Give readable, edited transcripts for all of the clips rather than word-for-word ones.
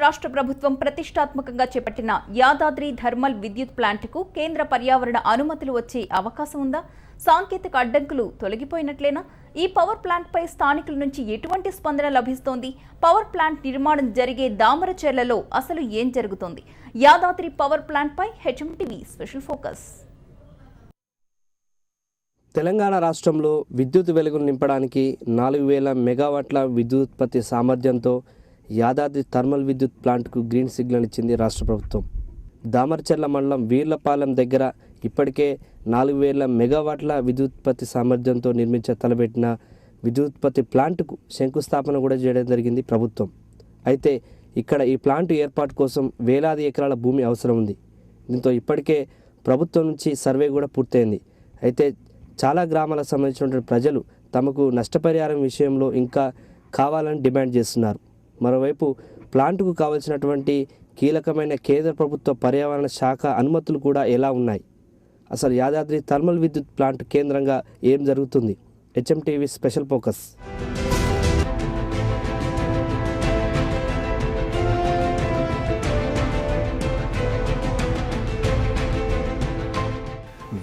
రాష్ట్ర ప్రభుత్వం ప్రతిష్టాత్మకంగా చేపట్టిన యాదాద్రి థర్మల్ విద్యుత్ ప్లాంట్కు కేంద్ర పర్యావరణ అనుమతులు వచ్చే అవకాశం ఉందా? సాంకేతిక అడ్డంకులు తొలగిపోయినట్లేనా? ఈ పవర్ ప్లాంట్పై స్థానికుల నుంచి ఎటువంటి స్పందన లభిస్తోంది? పవర్ ప్లాంట్ నిర్మాణం జరిగే దామరచెర్లలో అసలు ఏం జరుగుతోంది? యాదాద్రి పవర్ ప్లాంట్పై హెచ్ఎంటీవీ స్పెషల్ ఫోకస్. తెలంగాణ రాష్ట్రంలో విద్యుత్ వెలుగును నింపడానికి 4000 మెగావాట్ల విద్యుత్పత్తి సామర్థ్యంతో యాదాద్రి థర్మల్ విద్యుత్ ప్లాంట్కు గ్రీన్ సిగ్నల్ ఇచ్చింది రాష్ట్ర ప్రభుత్వం. దామరచెర్ల మండలం వీర్లపాలెం దగ్గర ఇప్పటికే 4000 మెగావాట్ల విద్యుత్పత్తి సామర్థ్యంతో తలపెట్టిన విద్యుత్పత్తి ప్లాంట్కు శంకుస్థాపన కూడా చేయడం జరిగింది ప్రభుత్వం. అయితే ఇక్కడ ఈ ప్లాంట్ ఏర్పాటు కోసం వేలాది ఎకరాల భూమి అవసరం ఉంది. దీంతో ఇప్పటికే ప్రభుత్వం నుంచి సర్వే కూడా పూర్తయింది. అయితే చాలా గ్రామాలకు సంబంధించినటువంటి ప్రజలు తమకు నష్టపరిహారం విషయంలో ఇంకా కావాలని డిమాండ్ చేస్తున్నారు. మరోవైపు ప్లాంట్కు కావాల్సినటువంటి కీలకమైన కేంద్ర ప్రభుత్వ పర్యావరణ శాఖ అనుమతులు కూడా ఎలా ఉన్నాయి? అసలు యాదాద్రి థర్మల్ విద్యుత్ ప్లాంట్ కేంద్రంగా ఏం జరుగుతుంది? HMTV special focus.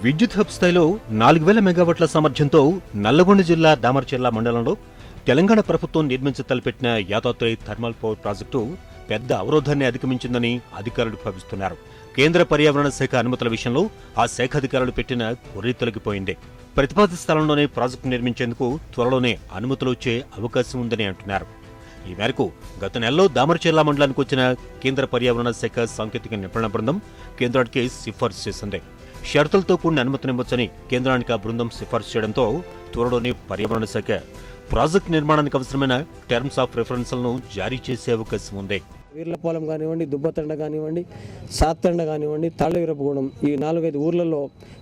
విద్యుత్ హబ్ స్థాయిలో 4000 మెగావాట్ల సామర్థ్యంతో నల్లగొండ జిల్లా దామరచెర్ల మండలంలో తెలంగాణ ప్రభుత్వం తలపెట్టిన యాదాద్రి థర్మల్ పవర్ ప్రాజెక్టు పెద్ద అవరోధాన్ని అధిగమించిందని అధికారులు భావిస్తున్నారు. కేంద్ర పర్యావరణ శాఖ అనుమతుల విషయంలో ఆ శాఖ అధికారులు పెట్టిన కొర్రీ తొలగిపోయింది. ప్రతిపాదిత స్థలంలోనే ప్రాజెక్టు నిర్మించేందుకు త్వరలోనే అనుమతులు వచ్చే అవకాశం ఉందని అంటున్నారు. ఈ మేరకు గత నెలలో దామరచెర్ల మండలానికి వచ్చిన కేంద్ర పర్యావరణ శాఖ సాంకేతిక నిపుణుల బృందం కేంద్రానికి సిఫార్సు చేసింది. షరతులతో కూడిన అనుమతినివ్వచ్చని కేంద్రానికి ఆ బృందం సిఫార్సు చేయడంతో త్వరలోనే పర్యావరణ శాఖ ప్రాజెక్టు నిర్మాణానికి అవసరమైన టర్మ్స్ ఆఫ్ రిఫరెన్స్లను జారీ చేసే అవకాశం ఉంది. వీర్లపాలెం కానివ్వండి, దుబ్బతండ కానివ్వండి, సాత్తండ కానివ్వండి, తాళ్ళవీరపగూడెం ఈ 4-5 ఊర్లలో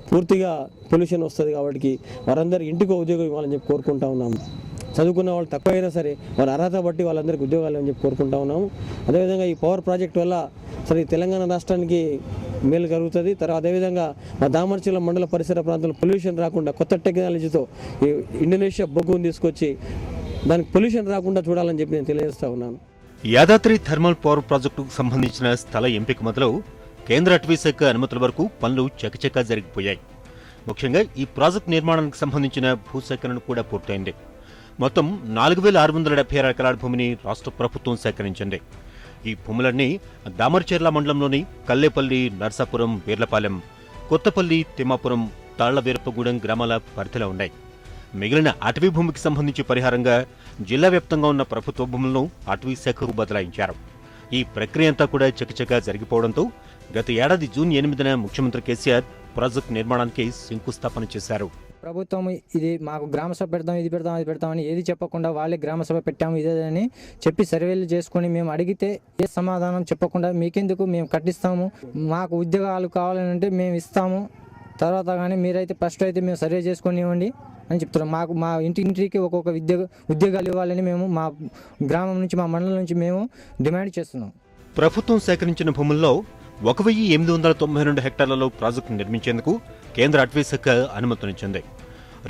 పూర్తిగా పొల్యూషన్ వస్తుంది. కాబట్టి వారందరూ ఇంటికి ఉద్యోగం ఇవ్వాలని చెప్పి కోరుకుంటా ఉన్నాము. చదువుకున్న వాళ్ళు తక్కువ అయినా సరే వాళ్ళ అర్హత బట్టి వాళ్ళందరికీ ఉద్యోగాలు అని చెప్పి కోరుకుంటా ఉన్నాము. అదేవిధంగా ఈ పవర్ ప్రాజెక్ట్ వల్ల సరే తెలంగాణ రాష్ట్రానికి మేలు కలుగుతుంది. తర్వాత అదేవిధంగా మా దామరచెర్ల మండల పరిసర ప్రాంతంలో పొల్యూషన్ రాకుండా కొత్త టెక్నాలజీతో ఈ ఇండోనేషియా బొగ్గును తీసుకొచ్చి దానికి పొల్యూషన్ రాకుండా చూడాలని చెప్పి నేను తెలియజేస్తా ఉన్నాను. యాదాద్రి థర్మల్ పవర్ ప్రాజెక్టుకు సంబంధించిన స్థల ఎంపిక మొదలు కేంద్ర అటవీ శాఖ అనుమతుల వరకు పనులు చకచకా జరిగిపోయాయి. ముఖ్యంగా ఈ ప్రాజెక్టు నిర్మాణానికి సంబంధించిన భూసేకరణ కూడా పూర్తయింది. మొత్తం 4676 ఎకరాల భూమిని రాష్ట్ర ప్రభుత్వం సేకరించింది. ఈ భూములన్నీ దామరచెర్ల మండలంలోని కల్లేపల్లి, నర్సాపురం, వీర్లపాలెం, కొత్తపల్లి, తిమ్మాపురం, తాళ్లవీరపగూడెం గ్రామాల పరిధిలో ఉన్నాయి. మిగిలిన అటవీ భూమికి సంబంధించి పరిహారంగా జిల్లా వ్యాప్తంగా ఉన్న ప్రభుత్వ భూములను అటవీ శాఖకు బదలాయించారు. ఈ ప్రక్రియ అంతా కూడా చకచకా జరిగిపోవడంతో గత ఏడాది జూన్ 8న ముఖ్యమంత్రి కేసీఆర్ ప్రాజెక్టు నిర్మాణానికి శంకుస్థాపన చేశారు. ప్రభుత్వం ఇది మాకు గ్రామ సభ పెడతాం, ఇది పెడతాం, అది పెడతామని ఏది చెప్పకుండా వాళ్ళే గ్రామ సభ పెట్టాము ఇదేదని చెప్పి సర్వేలు చేసుకొని మేము అడిగితే ఏ సమాధానం చెప్పకుండా మీకెందుకు మేము కట్టిస్తాము, మాకు ఉద్యోగాలు కావాలంటే మేము ఇస్తాము, తర్వాత కానీ మీరైతే ఫస్ట్ అయితే మేము సర్వే చేసుకొని ఇవ్వండి అని చెప్తున్నాం. మాకు మా ఇంటికి ఒక్కొక్క ఉద్యోగాలు ఇవ్వాలని మేము మా గ్రామం నుంచి మా మండలం నుంచి మేము డిమాండ్ చేస్తున్నాం. ప్రభుత్వం సేకరించిన భూముల్లో 1892 హెక్టార్లలో ప్రాజెక్టు నిర్మించేందుకు కేంద్ర అటవీ శాఖ అనుమతినిచ్చింది.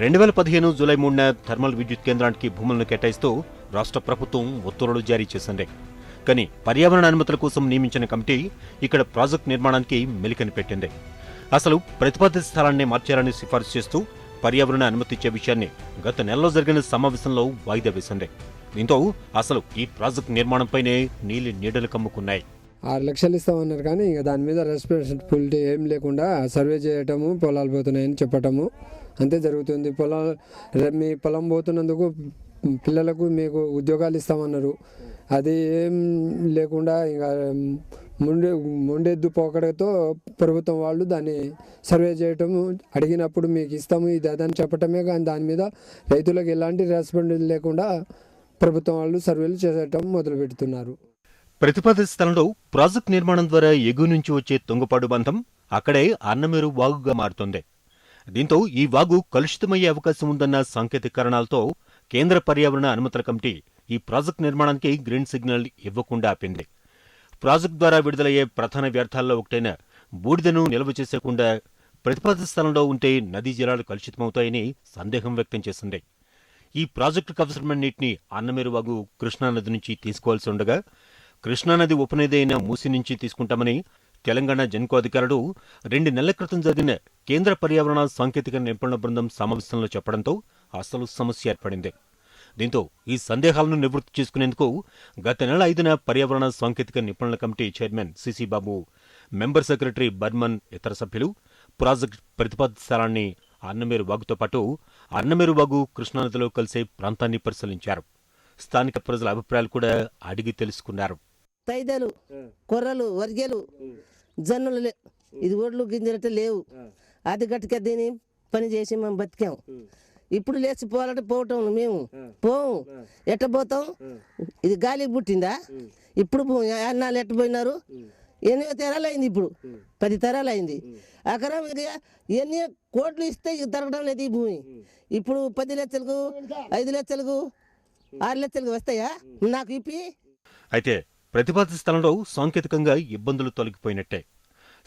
2015 జూలై 3న థర్మల్ విద్యుత్ కేంద్రానికి భూములను కేటాయిస్తూ రాష్ట్ర ప్రభుత్వం ఉత్తర్వులు జారీ చేసింది. కానీ పర్యావరణ అనుమతుల కోసం నియమించిన కమిటీ ఇక్కడ ప్రాజెక్టు నిర్మాణానికి మెలికని పెట్టింది. అసలు ప్రతిపాదిత స్థలాన్ని మార్చాలని సిఫార్సు చేస్తూ పర్యావరణ అనుమతి ఇచ్చే విషయాన్ని గత నెలలో జరిగిన సమావేశంలో వాయిదా వేసింది. దీంతో అసలు ఈ ప్రాజెక్టు నిర్మాణంపైనే నీలి నీడలు కమ్ముకున్నాయి. 6 లక్షలు ఇస్తామన్నారు కానీ ఇంకా దాని మీద రెస్పాన్సిబిలిటీ ఏం లేకుండా సర్వే చేయటము, పొలాలు పోతున్నాయని చెప్పటము అంతే జరుగుతుంది. మీ పొలం పోతున్నందుకు పిల్లలకు మీకు ఉద్యోగాలు ఇస్తామన్నారు. అది ఏం లేకుండా ఇంకా మొండెద్దు పోకడతో ప్రభుత్వం వాళ్ళు దాన్ని సర్వే చేయటము, అడిగినప్పుడు మీకు ఇస్తాము ఇది అదని చెప్పటమే కానీ దాని మీద రైతులకు ఎలాంటి రెస్పాన్సిబిలిటీ లేకుండా ప్రభుత్వం వాళ్ళు సర్వేలు చేయటం మొదలు పెడుతున్నారు. ప్రతిపాదిత స్థలంలో ప్రాజెక్టు నిర్మాణం ద్వారా ఎగువ నుంచి వచ్చే తుంగపాడు బంధం అక్కడే అన్నమేరు వాగుగా మారుతోంది. దీంతో ఈ వాగు కలుషితమయ్యే అవకాశం ఉందన్న సాంకేతిక కారణాలతో కేంద్ర పర్యావరణ అనుమతుల కమిటీ ఈ ప్రాజెక్టు నిర్మాణానికి గ్రీన్ సిగ్నల్ ఇవ్వకుండా ఆపింది. ప్రాజెక్టు ద్వారా విడుదలయ్యే ప్రధాన వ్యర్థాల్లో ఒకటైన బూడిదను నిల్వ చేసేకుండా ప్రతిపాదిత స్థలంలో ఉంటే నదీ జలాలు కలుషితమవుతాయని సందేహం వ్యక్తం చేసింది. ఈ ప్రాజెక్టుకు అవసరమైన నీటిని అన్నమేరు వాగు కృష్ణానది నుంచి తీసుకోవాల్సి ఉండగా కృష్ణానది ఉపనది అయిన మూసి నుంచి తీసుకుంటామని తెలంగాణ జెన్కో అధికారులు 2 నెలల క్రితం జరిగిన కేంద్ర పర్యావరణ సాంకేతిక నిపుణుల బృందం సమావేశంలో చెప్పడంతో అసలు సమస్య ఏర్పడింది. దీంతో ఈ సందేహాలను నివృత్తి చేసుకునేందుకు గత నెల 5న పర్యావరణ సాంకేతిక నిపుణుల కమిటీ చైర్మన్ సిసి బాబు, మెంబర్ సెక్రటరీ బర్మన్, ఇతర సభ్యులు ప్రాజెక్టు ప్రతిపాదిత స్థలాన్ని అన్నమేరు వాగుతో పాటు అన్నమేరు వాగు కృష్ణానదిలో కలిసే ప్రాంతాన్ని పరిశీలించారు. స్థానిక ప్రజల అభిప్రాయాలు కూడా అడిగి తెలుసుకున్నారు. తైదలు, కొర్రలు, వర్గెలు, జొన్నలు ఇది ఒడ్లు గింజలట్టు లేవు. అది గట్టిగా దీని పని చేసి మేము బతికాం. ఇప్పుడు లేచి పోవాలంటే పోవటం మేము పోము. ఎట్ట పోతాం? ఇది గాలి పుట్టిందా? ఇప్పుడు అన్నాళ్ళు ఎట్ట పోయినారు? 8 తరాలు అయింది, ఇప్పుడు 10 తరాలు అయింది. అకరం ఎన్ని కోట్లు ఇస్తే దొరకడం లేదు ఈ భూమి. ఇప్పుడు 10 లక్షలకు, 5 లక్షలకు, 6 లక్షలకు వస్తాయా నాకు ఇప్పి? అయితే ప్రతిపాదిత స్థలంలో సాంకేతికంగా ఇబ్బందులు తొలగిపోయినట్టే.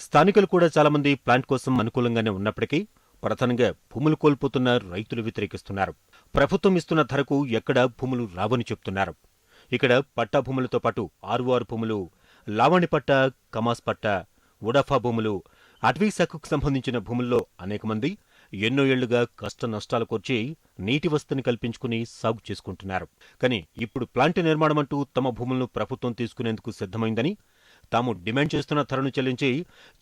స్థానికులు కూడా చాలామంది ప్లాంట్ కోసం అనుకూలంగానే ఉన్నప్పటికీ ప్రధానంగా భూములు కోల్పోతున్న రైతులు వ్యతిరేకిస్తున్నారు. ప్రభుత్వం ఇస్తున్న ధరకు ఎక్కడా భూములు రావని చెప్తున్నారు. ఇక్కడ పట్టా భూములతో పాటు ఆర్ఓఆర్ భూములు, లావణి పట్ట, కమాస్ పట్ట, ఉడాఫా భూములు, అటవీ శాఖకు సంబంధించిన భూముల్లో అనేక మంది ఎన్నో ఏళ్లుగా కష్ట నష్టాలు కోర్చి నీటి వసతిని కల్పించుకుని సాగు చేసుకుంటున్నారు. కానీ ఇప్పుడు ప్లాంట్ నిర్మాణమంటూ తమ భూములను ప్రభుత్వం తీసుకునేందుకు సిద్ధమైందని, తాము డిమాండ్ చేస్తున్న ధరను చెల్లించి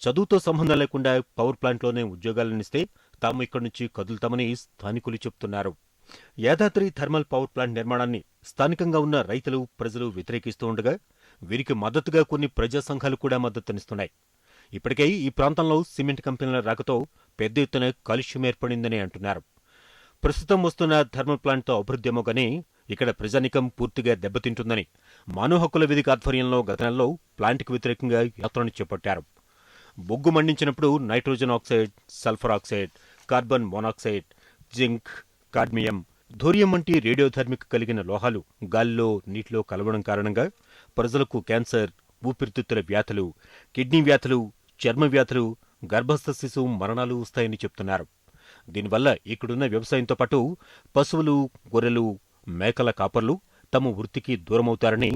చదువుతో సంబంధం లేకుండా పవర్ ప్లాంట్లోనే ఉద్యోగాలనిస్తే తాము ఇక్కడి నుంచి కదులుతామని స్థానికులు చెబుతున్నారు. యాదాద్రి థర్మల్ పవర్ ప్లాంట్ నిర్మాణాన్ని స్థానికంగా ఉన్న రైతులు, ప్రజలు వ్యతిరేకిస్తూ ఉండగా వీరికి మద్దతుగా కొన్ని ప్రజా సంఘాలు కూడా మద్దతునిస్తున్నాయి. ఇప్పటికే ఈ ప్రాంతంలో సిమెంట్ కంపెనీల రాకతో పెద్ద ఎత్తున కాలుష్యం ఏర్పడిందని అంటున్నారు. ప్రస్తుతం వస్తున్న థర్మల్ ప్లాంట్తో అభివృద్ధేమో గానీ ఇక్కడ ప్రజానికం పూర్తిగా దెబ్బతింటుందని మానవ హక్కుల వేదిక ఆధ్వర్యంలో గత నెలలో ప్లాంట్కు వ్యతిరేకంగా యాత్రను చేపట్టారు. బొగ్గు మండించినప్పుడు nitrogen oxide, sulphur oxide, carbon monoxide, zinc, cadmium, thorium వంటి రేడియోధర్మిక్ కలిగిన లోహాలు గాలిలో, నీటిలో కలవడం కారణంగా ప్రజలకు క్యాన్సర్, ఊపిరితిత్తుల వ్యాధులు, కిడ్నీ వ్యాధులు, చర్మ వ్యాధులు, గర్భస్థ శిశువు మరణాలు వస్తాయని చెప్తున్నారు. దీనివల్ల ఇక్కడున్న వ్యవసాయంతో పాటు పశువులు, గొర్రెలు, మేకల కాపర్లు తమ వృత్తికి దూరమవుతారని,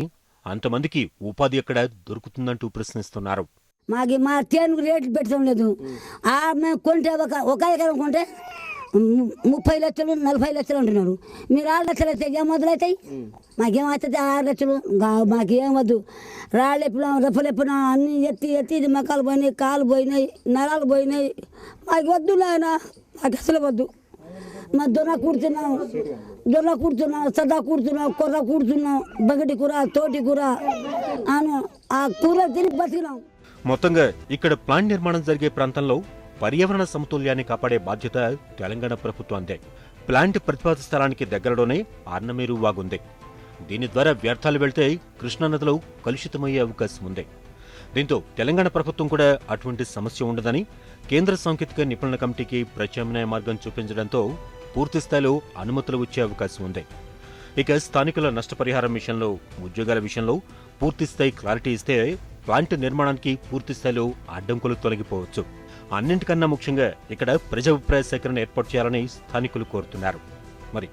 అంతమందికి ఉపాధి ఎక్కడ దొరుకుతుందంటూ ప్రశ్నిస్తున్నారు. మా తేనుకు రేట్లు పెట్టడం లేదు. మేము కొంటే ఒక ఎకరం కొంటే 30 లక్షలు, 40 లక్షలు అంటున్నారు. మీరు 6 లక్షలు అయితే ఏం మొదలవుతాయి? మాకేమవుతుంది? 6 లక్షలు మాకేం వద్దు. రాళ్ళు ఎప్పుడు, రఫలు ఎప్పుడు అన్నీ ఎత్తి ఇది మకాలు పోయినాయి, కాలు పోయినాయి, నరాలు పోయినాయి. మాకు వద్దు నాయన, మాకు అసలు వద్దు. మా దొర కూర్చున్నాం, సదా కూర్చున్నాం, కొర్ర కూర్చున్నాం, బగటి కూర, తోటి కూర అను ఆ కూర తిని బతికినాం. మొత్తంగా ఇక్కడ ప్లాంట్ నిర్మాణం జరిగే ప్రాంతంలో పర్యావరణ సమతుల్యాన్ని కాపాడే బాధ్యత తెలంగాణ ప్రభుత్వందే. ప్లాంట్ ప్రతిపాదిత స్థలానికి దగ్గరలోనే అన్నమేరు వాగుంది. దీని ద్వారా వ్యర్థాలు వెళ్తే కృష్ణానదిలో కలుషితమయ్యే అవకాశం ఉంది. దీంతో తెలంగాణ ప్రభుత్వం కూడా అటువంటి సమస్య ఉండదని కేంద్ర సాంకేతిక నిపుణుల కమిటీకి ప్రత్యామ్నాయ మార్గం చూపించడంతో పూర్తిస్థాయిలో అనుమతులు వచ్చే అవకాశం ఉంది. ఇక స్థానికుల నష్టపరిహారం విషయంలో, ఉద్యోగాల విషయంలో పూర్తిస్థాయి క్లారిటీ ఇస్తే ప్లాంట్ నిర్మాణానికి పూర్తిస్థాయిలో అడ్డంకులు తొలగిపోవచ్చు. అన్నింటికన్నా ముఖ్యంగా ఇక్కడ ప్రజాభిప్రాయ సేకరణ ఏర్పాటు చేయాలని స్థానికులు కోరుతున్నారు. మరి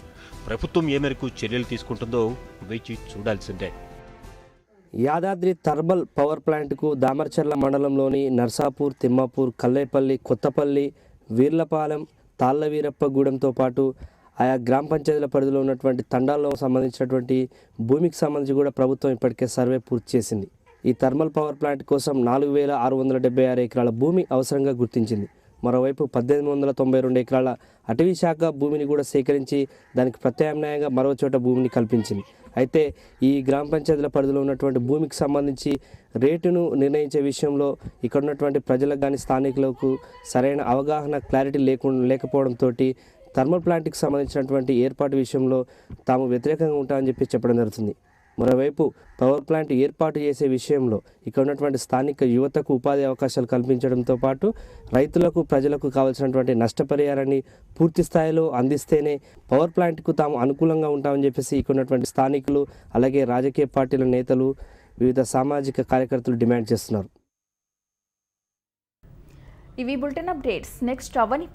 ప్రభుత్వం ఏ మేరకు చర్యలు తీసుకుంటుందో వేచి చూడాల్సిందే. యాదాద్రి థర్మల్ పవర్ ప్లాంట్కు దామర్చర్ల మండలంలోని నర్సాపూర్, తిమ్మాపూర్, కల్లేపల్లి, కొత్తపల్లి, వీర్లపాలెం, తాళ్లవీరప్పగూడెంతో పాటు ఆయా గ్రామ పంచాయతీల పరిధిలో ఉన్నటువంటి తండాల్లో సంబంధించినటువంటి భూమికి సంబంధించి కూడా ప్రభుత్వం ఇప్పటికే సర్వే పూర్తి చేసింది. ఈ థర్మల్ పవర్ ప్లాంట్ కోసం 4676 ఎకరాల భూమి అవసరంగా గుర్తించింది. మరోవైపు 1892 ఎకరాల అటవీ శాఖ భూమిని కూడా సేకరించి దానికి ప్రత్యామ్నాయంగా మరో చోట భూమిని కల్పించింది. అయితే ఈ గ్రామ పంచాయతీల పరిధిలో ఉన్నటువంటి భూమికి సంబంధించి రేటును నిర్ణయించే విషయంలో ఇక్కడ ఉన్నటువంటి ప్రజలకు కానీ స్థానికులకు సరైన అవగాహన, క్లారిటీ లేకపోవడంతో థర్మల్ ప్లాంట్కి సంబంధించినటువంటి ఏర్పాటు విషయంలో తాము వ్యతిరేకంగా ఉంటామని చెప్పడం జరుగుతుంది. మరోవైపు పవర్ ప్లాంట్ ఏర్పాటు చేసే విషయంలో ఇక్కడ ఉన్నటువంటి స్థానిక యువతకు ఉపాధి అవకాశాలు కల్పించడంతో పాటు రైతులకు, ప్రజలకు కావాల్సినటువంటి నష్టపరిహారాన్ని పూర్తి స్థాయిలో అందిస్తేనే పవర్ ప్లాంట్కు తాము అనుకూలంగా ఉంటామని చెప్పేసి ఇక్కడ ఉన్నటువంటి స్థానికులు, అలాగే రాజకీయ పార్టీల నేతలు, వివిధ సామాజిక కార్యకర్తలు డిమాండ్ చేస్తున్నారు. ఇవి బులెటిన్ అప్డేట్స్. నెక్స్ట్ అవని